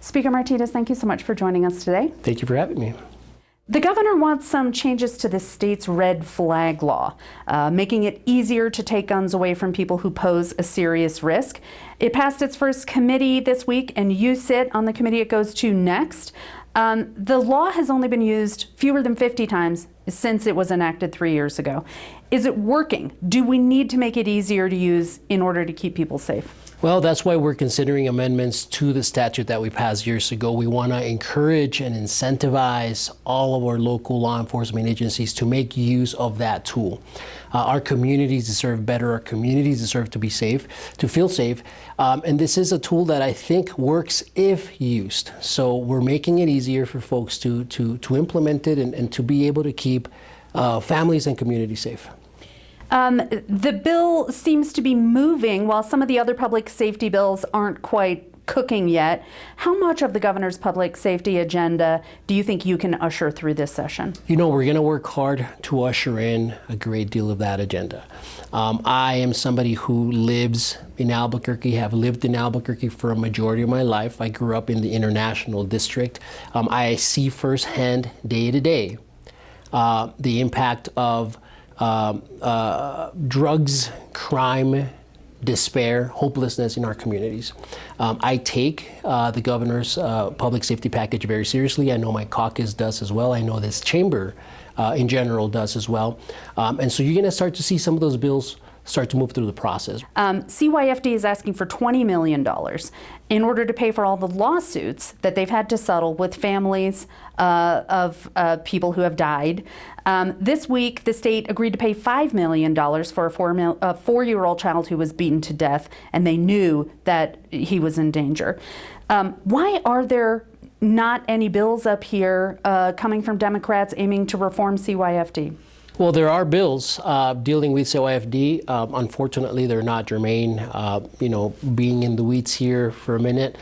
Speaker Martinez, thank you so much for joining us today. Thank you for having me. The governor wants some changes to the state's red flag law, making it easier to take guns away from people who pose a serious risk. It passed its first committee this week, and you sit on the committee it goes to next. The law has only been used fewer than 50 times since it was enacted 3 years ago. Is it working? Do we need to make it easier to use in order to keep people safe? Well, that's why we're considering amendments to the statute that we passed years ago. We want to encourage and incentivize all of our local law enforcement agencies to make use of that tool. Our communities deserve better. Our communities deserve to be safe, to feel safe. And this is a tool that I think works if used. So we're making it easier for folks to implement it and to be able to keep families and communities safe. The bill seems to be moving while some of the other public safety bills aren't quite cooking yet. How much of the governor's public safety agenda do you think you can usher through this session? You know, we're going to work hard to usher in a great deal of that agenda. I am somebody who lives in Albuquerque, have lived in Albuquerque for a majority of my life. I grew up in the International District. I see firsthand, day to day, the impact of drugs, crime, despair, hopelessness in our communities. I take the governor's public safety package very seriously. I know my caucus does as well. I know this chamber in general does as well. And so you're going to start to see some of those bills start to move through the process. CYFD is asking for $20 million in order to pay for all the lawsuits that they've had to settle with families of people who have died. This week, the state agreed to pay $5 million for a four-year-old child who was beaten to death, and they knew that he was in danger. Why are there not any bills up here coming from Democrats aiming to reform CYFD? Well, there are bills dealing with CYFD. Unfortunately, they're not germane. Being in the weeds here for a minute,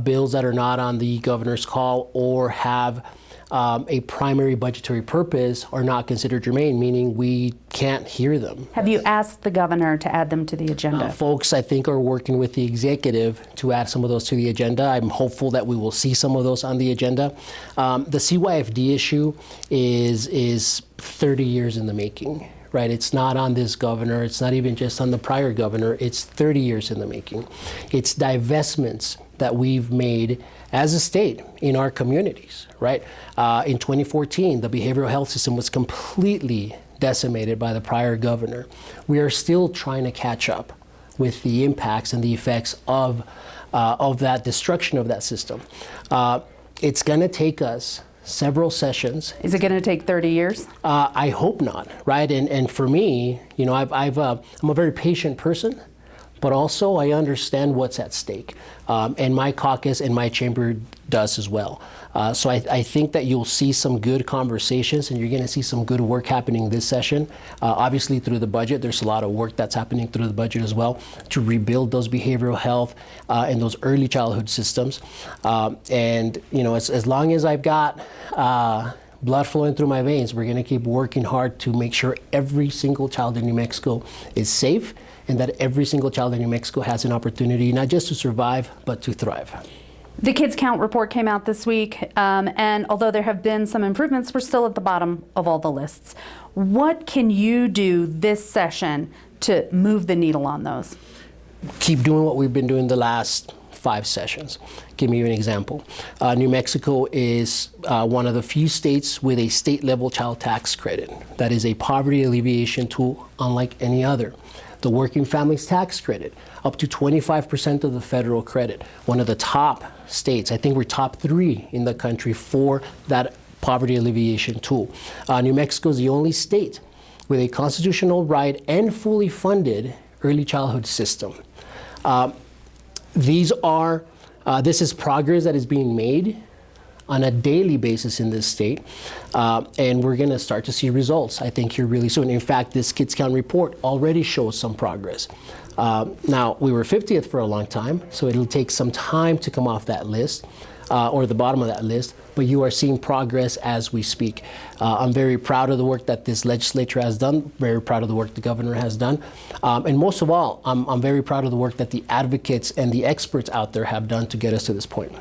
bills that are not on the governor's call or have a primary budgetary purpose are not considered germane, meaning we can't hear them. Have you asked the governor to add them to the agenda? Folks, I think, are working with the executive to add some of those to the agenda. I'm hopeful that we will see some of those on the agenda. The CYFD issue is 30 years in the making. Right, it's not on this governor. It's not even just on the prior governor. It's 30 years in the making. It's divestments that we've made as a state in our communities, right? In 2014, the behavioral health system was completely decimated by the prior governor. We are still trying to catch up with the impacts and the effects of that destruction of that system. It's going to take us several sessions. Is it going to take 30 years? I hope not, right? And for me, I'm a very patient person, but also I understand what's at stake. And my caucus and my chamber does as well. So I think that you'll see some good conversations and you're going to see some good work happening this session. Obviously through the budget, there's a lot of work that's happening through the budget as well to rebuild those behavioral health and those early childhood systems. As long as I've got blood flowing through my veins, we're going to keep working hard to make sure every single child in New Mexico is safe and that every single child in New Mexico has an opportunity not just to survive, but to thrive. The Kids Count report came out this week, and although there have been some improvements, we're still at the bottom of all the lists. What can you do this session to move the needle on those? Keep doing what we've been doing the last 5 sessions. Give me an example. New Mexico is one of the few states with a state-level child tax credit. That is a poverty alleviation tool unlike any other. The Working Families Tax Credit, up to 25% of the federal credit. One of the top states, I think we're top 3 in the country for that poverty alleviation tool. New Mexico is the only state with a constitutional right and fully funded early childhood system. This is progress that is being made on a daily basis in this state, and we're going to start to see results, I think, here really soon. In fact, this Kids Count report already shows some progress. Now, we were 50th for a long time, so it'll take some time to come off that list, or the bottom of that list, but you are seeing progress as we speak. I'm very proud of the work that this legislature has done, very proud of the work the governor has done, and most of all, I'm very proud of the work that the advocates and the experts out there have done to get us to this point.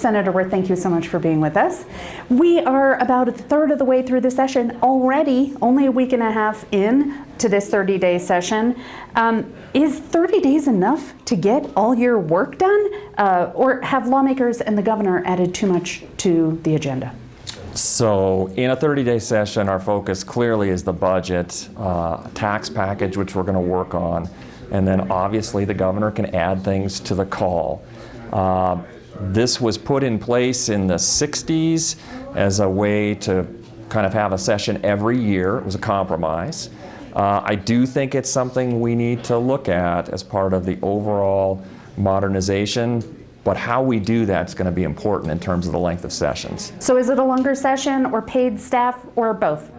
Senator Wirth, thank you so much for being with us. We are about a third of the way through the session already, only a week and a half in to this 30-day session. Is 30 days enough to get all your work done? Or have lawmakers and the governor added too much to the agenda? So in a 30-day session, our focus clearly is the budget, tax package, which we're going to work on. And then obviously the governor can add things to the call. This was put in place in the 60s as a way to kind of have a session every year. It was a compromise. I do think it's something we need to look at as part of the overall modernization, but how we do that is going to be important in terms of the length of sessions. So is it a longer session or paid staff or both?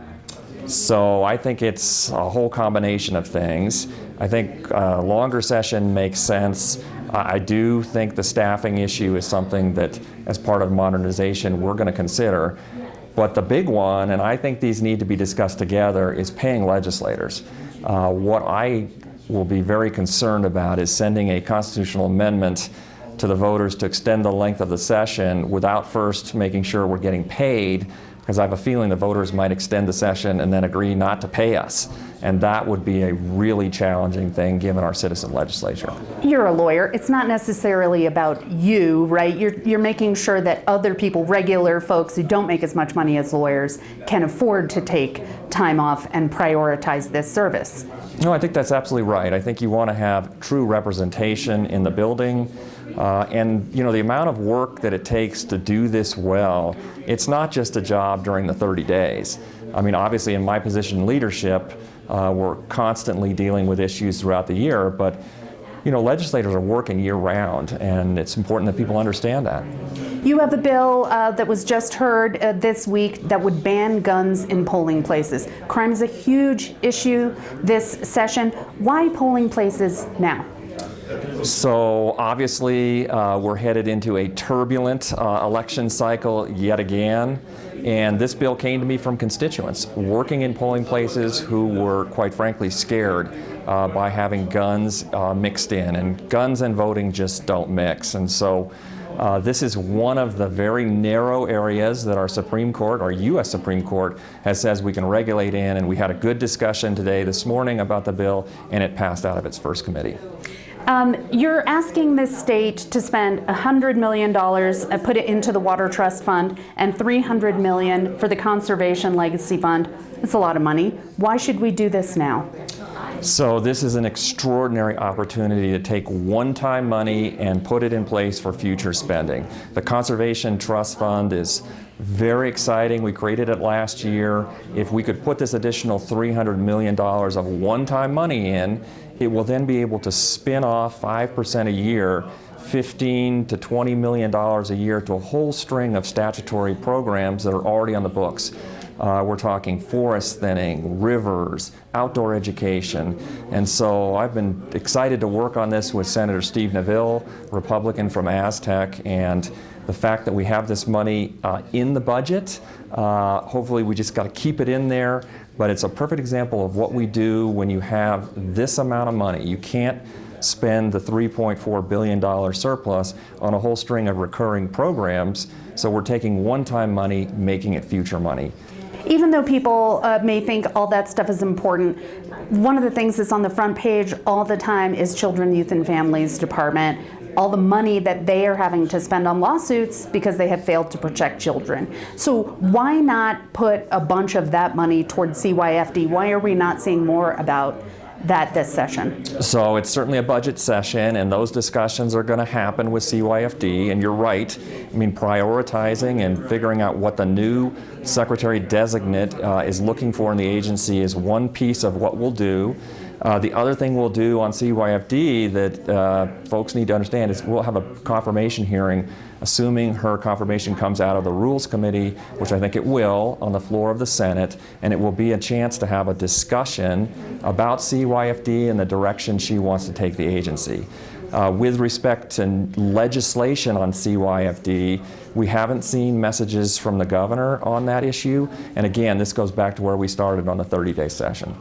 So I think it's a whole combination of things. I think a longer session makes sense. I do think the staffing issue is something that, as part of modernization, we're going to consider. But the big one, and I think these need to be discussed together, is paying legislators. What I will be very concerned about is sending a constitutional amendment to the voters to extend the length of the session without first making sure we're getting paid, because I have a feeling the voters might extend the session and then agree not to pay us. And that would be a really challenging thing given our citizen legislature. You're a lawyer. It's not necessarily about you, right? You're making sure that other people, regular folks who don't make as much money as lawyers, can afford to take time off and prioritize this service. No, I think that's absolutely right. I think you want to have true representation in the building. And you know, the amount of work that it takes to do this well, it's not just a job during the 30 days. I mean, obviously in my position in leadership, we're constantly dealing with issues throughout the year, but you know, legislators are working year-round, and it's important that people understand that. You have a bill that was just heard this week that would ban guns in polling places. Crime is a huge issue this session. Why polling places now? So obviously we're headed into a turbulent election cycle yet again, and this bill came to me from constituents working in polling places who were, quite frankly, scared by having guns mixed in, and guns and voting just don't mix. And so this is one of the very narrow areas that our Supreme Court, our U.S. Supreme Court, has says we can regulate in, and we had a good discussion today, this morning, about the bill, and it passed out of its first committee. You're asking this state to spend $100 million, put it into the Water Trust Fund, and $300 million for the Conservation Legacy Fund. That's a lot of money. Why should we do this now? So this is an extraordinary opportunity to take one-time money and put it in place for future spending. The Conservation Trust Fund is very exciting. We created it last year. If we could put this additional $300 million of one-time money in, it will then be able to spin off 5% a year, $15 to $20 million a year to a whole string of statutory programs that are already on the books. We're talking forest thinning, rivers, outdoor education. And so I've been excited to work on this with Senator Steve Neville, Republican from Aztec, and the fact that we have this money in the budget, hopefully we just got to keep it in there, but it's a perfect example of what we do when you have this amount of money. You can't spend the $3.4 billion surplus on a whole string of recurring programs, so we're taking one-time money, making it future money. Even though people may think all that stuff is important, one of the things that's on the front page all the time is Children, Youth, and Families Department, all the money that they are having to spend on lawsuits because they have failed to protect children. So why not put a bunch of that money towards CYFD? Why are we not seeing more about that this session? So it's certainly a budget session, and those discussions are going to happen with CYFD, and you're right. I mean, prioritizing and figuring out what the new secretary designate is looking for in the agency is one piece of what we'll do. The other thing we'll do on CYFD that folks need to understand is we'll have a confirmation hearing, assuming her confirmation comes out of the Rules Committee, which I think it will, on the floor of the Senate, and it will be a chance to have a discussion about CYFD and the direction she wants to take the agency. With respect to legislation on CYFD, we haven't seen messages from the governor on that issue, and again, this goes back to where we started on the 30-day session.